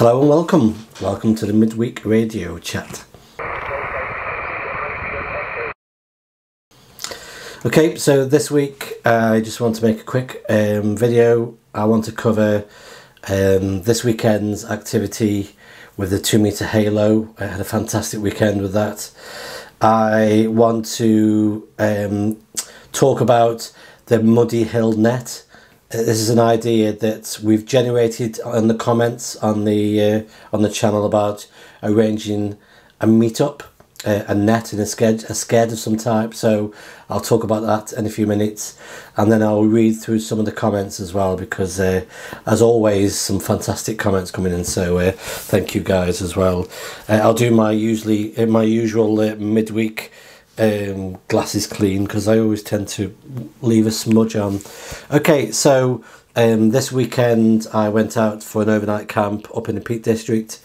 Hello and welcome to the midweek radio chat. Okay, so this week I just want to make a quick video. I want to cover this weekend's activity with the 2 meter halo. I had a fantastic weekend with that. I want to talk about the muddyhill net. This is an idea that we've generated on the comments on the channel about arranging a meetup, a net in a sked of some type. So I'll talk about that in a few minutes, and then I'll read through some of the comments as well, because as always, some fantastic comments coming in. So thank you guys as well. I'll do my usual midweek glasses clean, because I always tend to leave a smudge on. Okay, so this weekend I went out for an overnight camp up in the Peak District.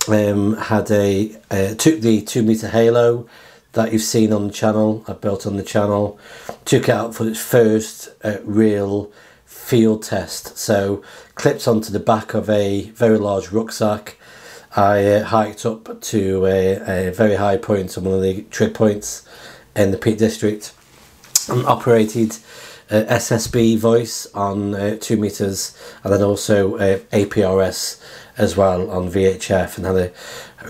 Had took the 2 meter halo that you've seen on the channel, I built on the channel, took it out for its first real field test. So clipped onto the back of a very large rucksack. I hiked up to a very high point on one of the trig points in the Peak District and operated SSB voice on 2 meters, and then also APRS as well on VHF, and had a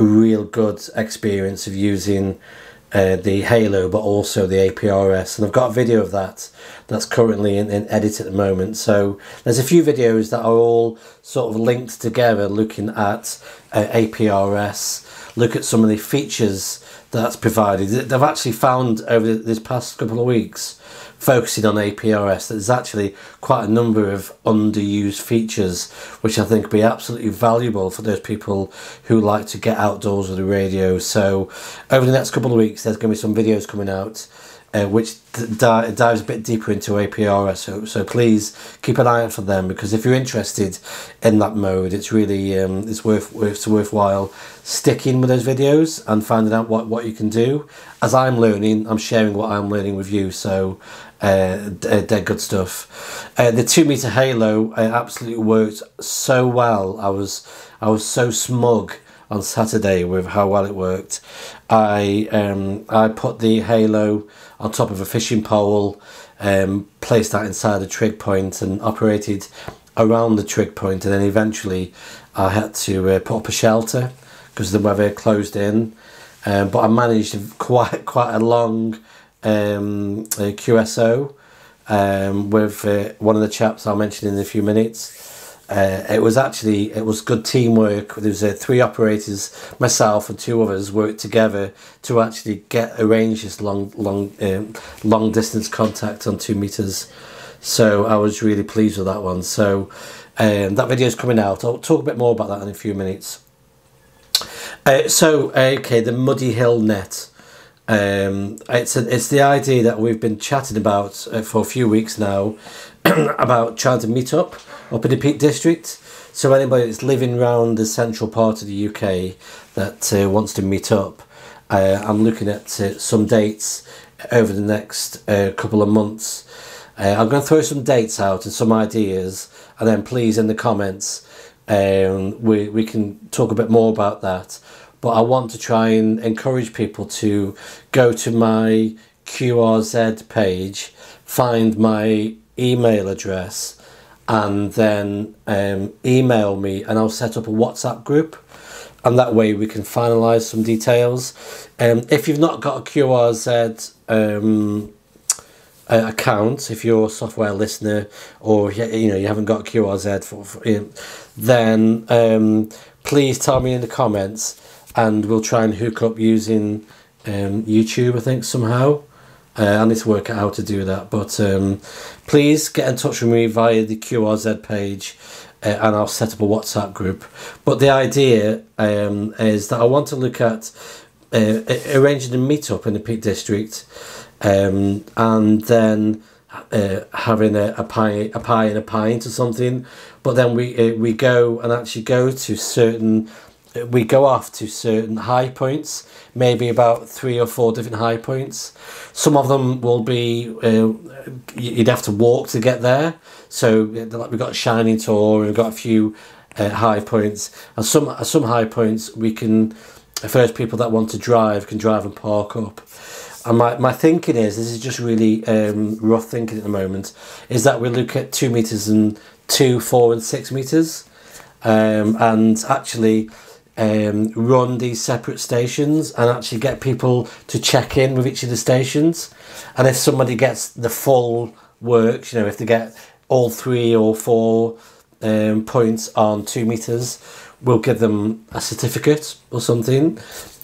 real good experience of using the halo but also the APRS, and I've got a video of that's currently in edit at the moment. So there's a few videos that are all sort of linked together, looking at APRS, look at some of the features that's provided. They've actually found over this past couple of weeks, focusing on APRS, that there's actually quite a number of underused features which I think will be absolutely valuable for those people who like to get outdoors with the radio. So over the next couple of weeks there's going to be some videos coming out which dives a bit deeper into APRS, so please keep an eye out for them, because if you're interested in that mode, it's really it's worthwhile sticking with those videos and finding out what you can do. As I'm learning, I'm sharing what I'm learning with you, so dead good stuff. The 2 meter halo absolutely worked so well. I was so smug on Saturday with how well it worked. I put the halo on top of a fishing pole, placed that inside a trig point and operated around the trig point, and then eventually I had to put up a shelter because the weather closed in, but I managed quite a long QSO with one of the chaps I'll mention in a few minutes. It was good teamwork. There was 3 operators, myself and 2 others worked together to actually arrange this long distance contact on 2 meters. So I was really pleased with that one. So that video is coming out. I'll talk a bit more about that in a few minutes. Okay, the muddyhill net. It's the idea that we've been chatting about for a few weeks now about trying to meet up in the Peak District. So anybody that's living around the central part of the UK that wants to meet up, I'm looking at some dates over the next couple of months. I'm going to throw some dates out and some ideas, and then please in the comments we can talk a bit more about that. But I want to try and encourage people to go to my QRZ page, find my email address, and then email me, and I'll set up a WhatsApp group, and that way we can finalise some details. If you've not got a QRZ account, if you're a software listener, or you haven't got a QRZ then please tell me in the comments, and we'll try and hook up using YouTube, I think, somehow. I need to work out how to do that, but please get in touch with me via the QRZ page, and I'll set up a WhatsApp group. But the idea is that I want to look at arranging a meetup in the Peak District, and then having a pie and a pint or something. But then we go and actually go to certain. We go off to certain high points, maybe about 3 or 4 different high points. Some of them will be, you'd have to walk to get there. So like we've got a Shining Tour, we've got a few high points, and some high points we can, first people that want to drive can drive and park up. And my thinking is, this is just really rough thinking at the moment, is that we look at 2 meters and 2, 4 and 6 meters, and actually run these separate stations and actually get people to check in with each of the stations. And if somebody gets the full works, you know, if they get all 3 or 4 points on 2 meters, we'll give them a certificate or something.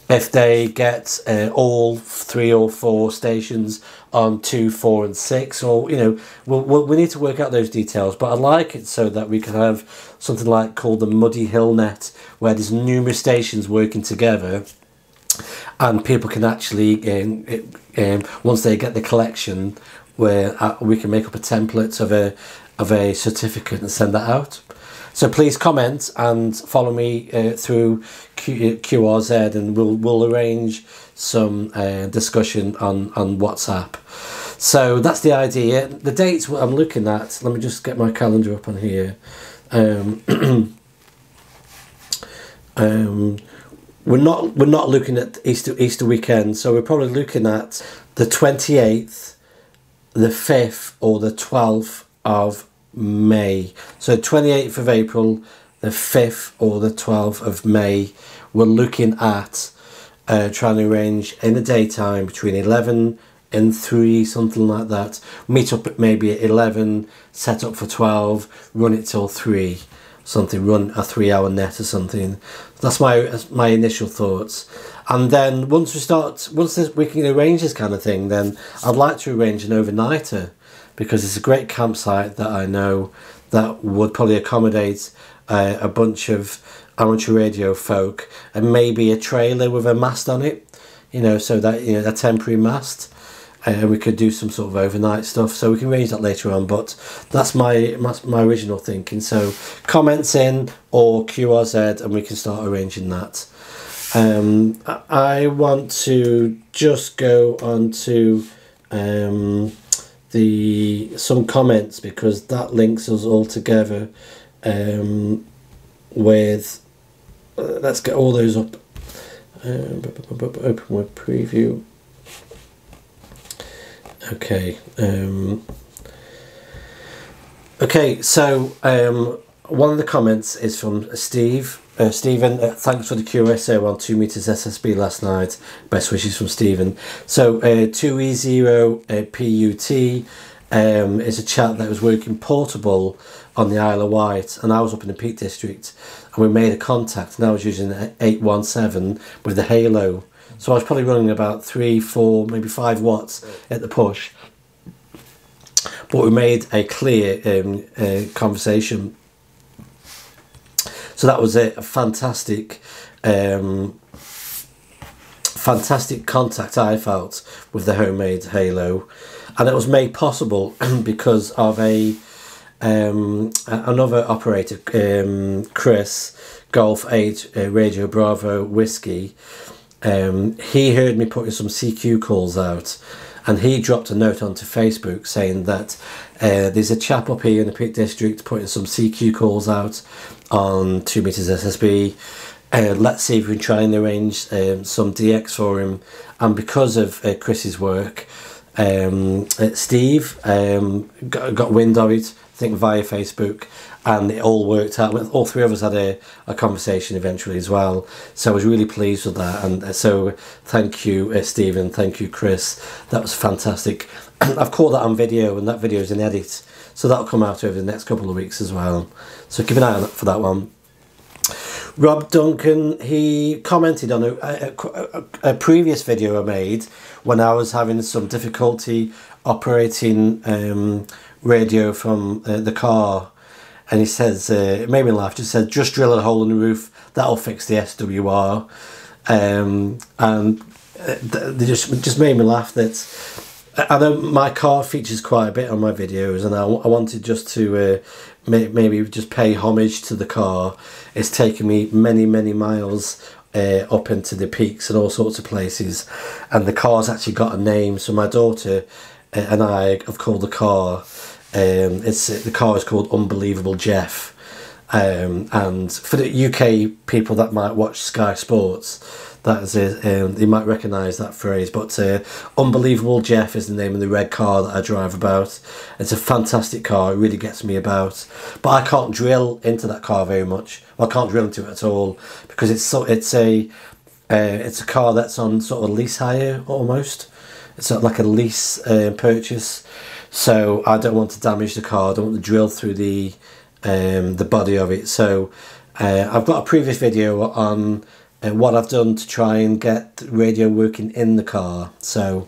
If they get all 3 or 4 stations on 2, 4 and 6, or, you know, we need to work out those details. But I like it so that we can have something like called the muddyhill net, where there's numerous stations working together, and people can actually, once they get the collection, where we can make up a template of a certificate and send that out. So please comment and follow me through QRZ, and we'll arrange some discussion on WhatsApp. So that's the idea. The dates I'm looking at, let me just get my calendar up on here. We're not looking at Easter weekend, so we're probably looking at the 28th, the 5th or the 12th of May. So 28th of April, the 5th or the 12th of May, we're looking at trying to arrange in the daytime between 11 and 3, something like that. Meet up at maybe at 11, set up for 12, run it till 3, something, run a 3-hour net or something. That's my initial thoughts. And then once we can arrange this kind of thing, then I'd like to arrange an overnighter, because it's a great campsite that I know that would probably accommodate a bunch of amateur radio folk, and maybe a trailer with a mast on it, you know, so that, you know, a temporary mast, and we could do some sort of overnight stuff. So we can arrange that later on, but that's my original thinking. So comments in or QRZ and we can start arranging that. I want to just go on to some comments, because that links us all together with, let's get all those up. Open web preview. Okay. Okay, so one of the comments is from Steve. Stephen, thanks for the QSO on 2 meters SSB last night. Best wishes from Stephen. So 2E0 PUT is a chap that was working portable on the Isle of Wight, and I was up in the Peak District, and we made a contact, and I was using an 817 with the Halo. So I was probably running about 3, 4, maybe 5 watts at the push. But we made a clear conversation. So that was a fantastic, fantastic contact I felt with the homemade Halo, and it was made possible because of another operator, Chris, Golf 8 Radio Bravo Whiskey. He heard me putting some CQ calls out, and he dropped a note onto Facebook saying that there's a chap up here in the Peak District putting some CQ calls out on 2 meters SSB. Let's see if we can try and arrange some DX for him. And because of Chris's work, Steve got wind of it, I think via Facebook, and it all worked out. All 3 of us had a conversation eventually as well, so I was really pleased with that. And so thank you, Stephen, thank you, Chris, that was fantastic. I've caught that on video, and that video is in edit, so that'll come out over the next couple of weeks as well, so keep an eye out for that one. Rob Duncan, he commented on a previous video I made when I was having some difficulty operating radio from the car, and he says, it made me laugh, just said, just drill a hole in the roof, that'll fix the SWR. And they just made me laugh. That I know my car features quite a bit on my videos, and I wanted just to maybe just pay homage to the car. It's taken me many miles up into the peaks and all sorts of places, and the car's actually got a name. So my daughter and I have called the car, the car is called Unbelievable Jeff, And for the UK people that might watch Sky Sports, that is they might recognise that phrase. But Unbelievable Jeff is the name of the red car that I drive about. It's a fantastic car. It really gets me about. But I can't drill into that car very much. Well, I can't drill into it at all because it's a car that's on sort of lease hire almost. It's sort of like a lease purchase. So I don't want to damage the car. I don't want to drill through the body of it. So I've got a previous video on what I've done to try and get radio working in the car. So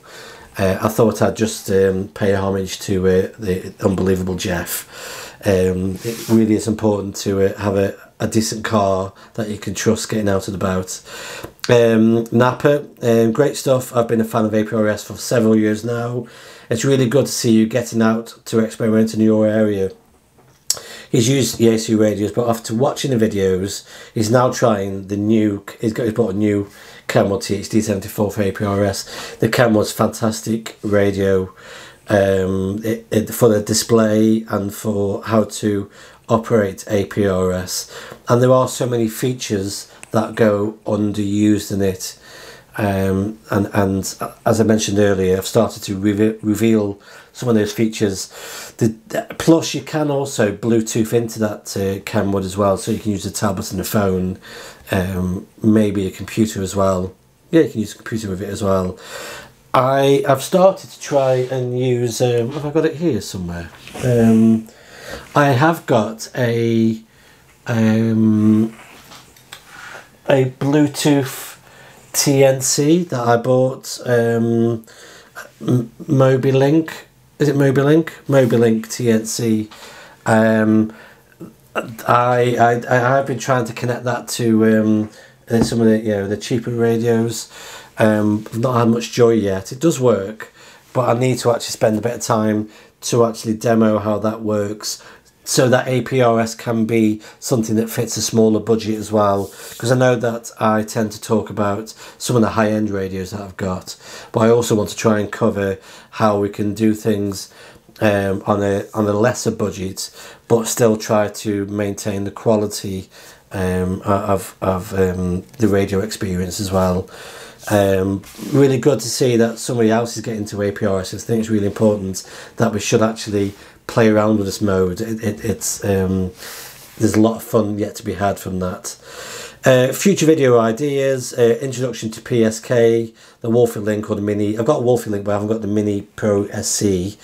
I thought I'd just pay homage to the Unbelievable Jeff. It really is important to have a decent car that you can trust getting out and about. Napa, great stuff. I've been a fan of APRS for several years now. It's really good to see you getting out to experiment in your area. He's used the AC radios, but after watching the videos, he's now trying the new. He's bought a new Kenwood THD74 for APRS. The Kenwood's fantastic radio for the display and for how to operate APRS. And there are so many features that go underused in it. And as I mentioned earlier, I've started to reveal some of those features. Plus, you can also Bluetooth into that Kenwood as well, so you can use a tablet and a phone, maybe a computer as well. Yeah, you can use a computer with it as well. I've started to try and use. Have I got it here somewhere? I have got a Bluetooth TNC that I bought, MobiLink. Is it MobiLink? MobiLink TNC. I've been trying to connect that to some of the cheaper radios. I've not had much joy yet. It does work, but I need to actually spend a bit of time to actually demo how that works, so that APRS can be something that fits a smaller budget as well. Because I know that I tend to talk about some of the high-end radios that I've got, but I also want to try and cover how we can do things on a lesser budget, but still try to maintain the quality of the radio experience as well. Really good to see that somebody else is getting to APRS. I think it's really important that we should actually play around with this mode. There's a lot of fun yet to be had from that. Future video ideas, introduction to PSK, the Wolfie Link or the Mini. I've got a Wolfie Link, but I haven't got the Mini Pro SC.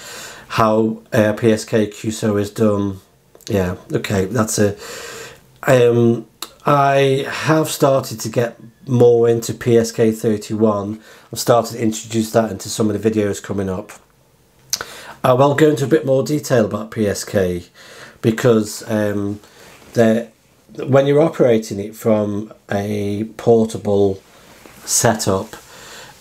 How PSK QSO is done. Yeah, okay, that's a. I have started to get more into PSK 31. I've started to introduce that into some of the videos coming up. I will go into a bit more detail about PSK because when you're operating it from a portable setup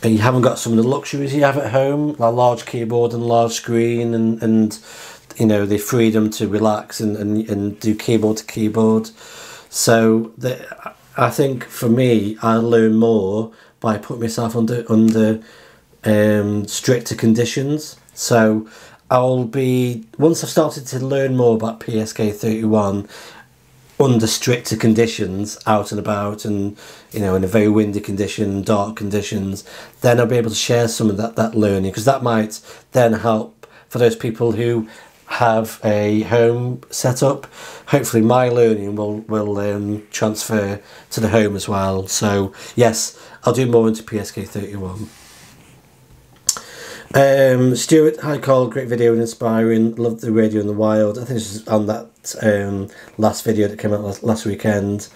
and you haven't got some of the luxuries you have at home, a large keyboard and large screen and you know, the freedom to relax and do keyboard to keyboard. So I think for me, I learn more by putting myself under stricter conditions. So I'll be, once I've started to learn more about PSK 31 under stricter conditions, out and about, and you know, in a very windy condition, dark conditions, then I'll be able to share some of that learning, because that might then help for those people who have a home setup. Hopefully my learning will transfer to the home as well. So yes, I'll do more into PSK 31. Stuart, hi Carl, great video and inspiring, loved the radio in the wild. I think this was on that last video that came out last weekend.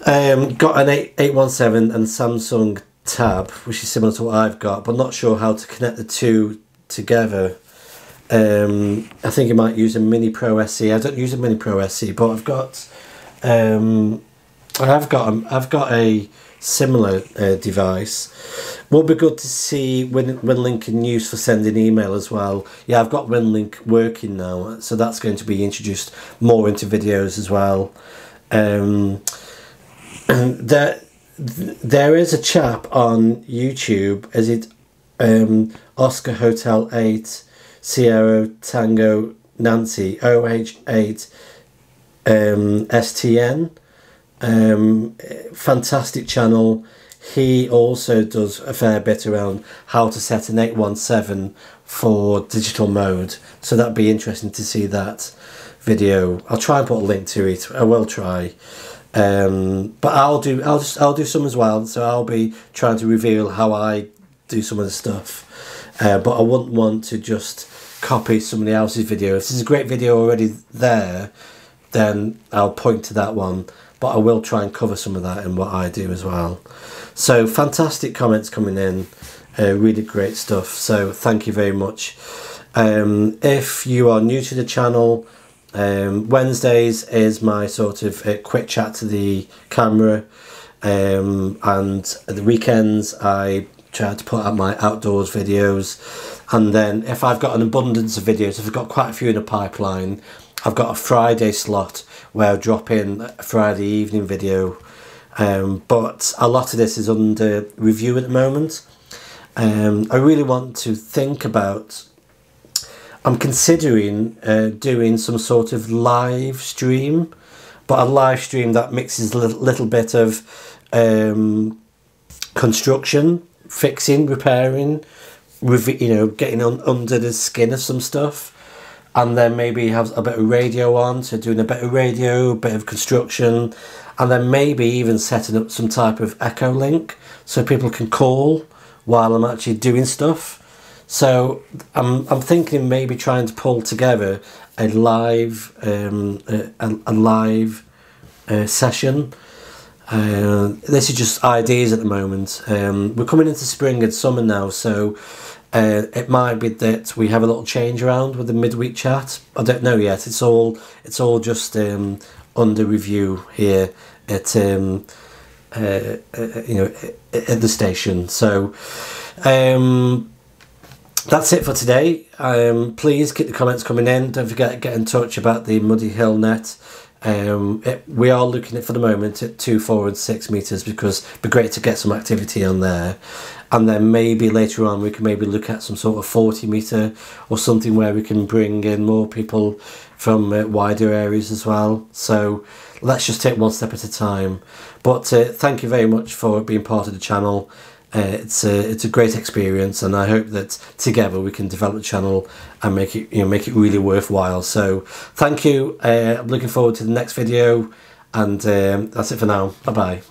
Got an 817 and Samsung Tab, which is similar to what I've got, but not sure how to connect the two together. I think you might use a Mini Pro SC. I don't use a Mini Pro SC, but I've got a similar device. Would be good to see WinLink in use for sending email as well. Yeah, I've got WinLink working now, so that's going to be introduced more into videos as well. There is a chap on YouTube. Is it Oscar Hotel 8 Sierra Tango Nancy OH8 STN. Fantastic channel. He also does a fair bit around how to set an 817 for digital mode, so that'd be interesting to see that video. I'll try and put a link to it. I will try, but I'll do some as well. So I'll be trying to reveal how I do some of the stuff, but I wouldn't want to just copy somebody else's video. If there's a great video already there, then I'll point to that one, but I will try and cover some of that in what I do as well. So fantastic comments coming in, really great stuff, so thank you very much. If you are new to the channel, Wednesdays is my sort of quick chat to the camera, and at the weekends I try to put out my outdoors videos, and then if I've got an abundance of videos, if I've got quite a few in a pipeline, I've got a Friday slot where I'll drop in a Friday evening video, but a lot of this is under review at the moment. I really want to think about, I'm considering doing some sort of live stream, but a live stream that mixes a little bit of construction, fixing, repairing, you know, getting under the skin of some stuff, and then maybe have a bit of radio on, so doing a bit of radio, a bit of construction, and then maybe even setting up some type of echo link so people can call while I'm actually doing stuff. So I'm thinking maybe trying to pull together a live session. This is just ideas at the moment. We're coming into spring and summer now, so it might be that we have a little change around with the midweek chat. I don't know yet. It's all just under review here at you know, at the station. So that's it for today. Please keep the comments coming in. Don't forget to get in touch about the Muddyhill net. We are looking at, for the moment, at 2, 4 and 6 meters, because it'd be great to get some activity on there. And then maybe later on we can maybe look at some sort of 40 meter or something where we can bring in more people from wider areas as well. So let's just take one step at a time. But thank you very much for being part of the channel. It's a great experience, and I hope that together we can develop the channel and make it really worthwhile. So thank you. I'm looking forward to the next video, and that's it for now. Bye bye.